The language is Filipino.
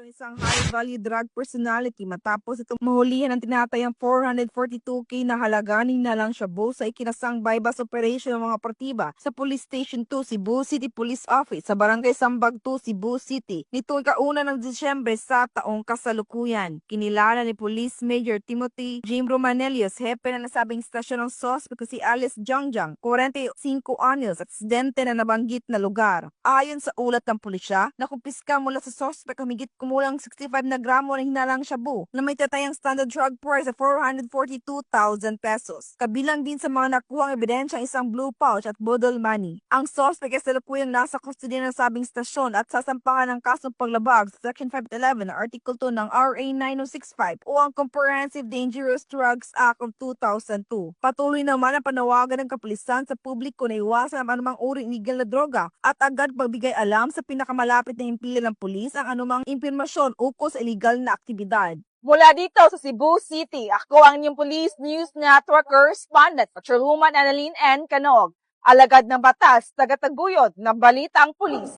isang high-value drug personality matapos itong mahulihan ng tinatayang 442K na halaga ni Nalang Shabu sa ikinasang bypass operation ng mga partiba sa Police Station 2, Cebu City Police Office sa Barangay Sambag 2, Cebu City nitong ika-1 ng Disyembre sa taong kasalukuyan. Kinilala ni Police Major Timothy Jim Romanelius, hepe na nasabing istasyon ng suspect si Alice Jangjang, 45 anyos, aksidente na nabanggit na lugar. Ayon sa ulat ng pulisya, nakumpiska mula sa suspect humigit kumulang 65 na gramo ng hinalang shabu na may tatayang standard drug price sa 442,000 pesos. Kabilang din sa mga nakuhang ebidensya ang isang blue pouch at bodol money. Ang suspect ay salukuyang nasa kustodiya ng sabing stasyon at sasampahan ng kasong paglabag sa Section 511 na Article 2 ng RA 9065 o ang Comprehensive Dangerous Drugs Act of 2002. Patuloy naman ang panawagan ng kapulisan sa publiko na iwasan ang anumang uri ng illegal na droga at agad pagbigay alam sa pinakamalapit na himpilan ng pulis ang anumang impormasyon ukol sa illegal na aktibidad. Mula dito sa Cebu City, ako ang inyong Police News Network correspondent, Patrolwoman Annalyn N. Canog, alagad ng batas, tagataguyod ng Balitang Pulis.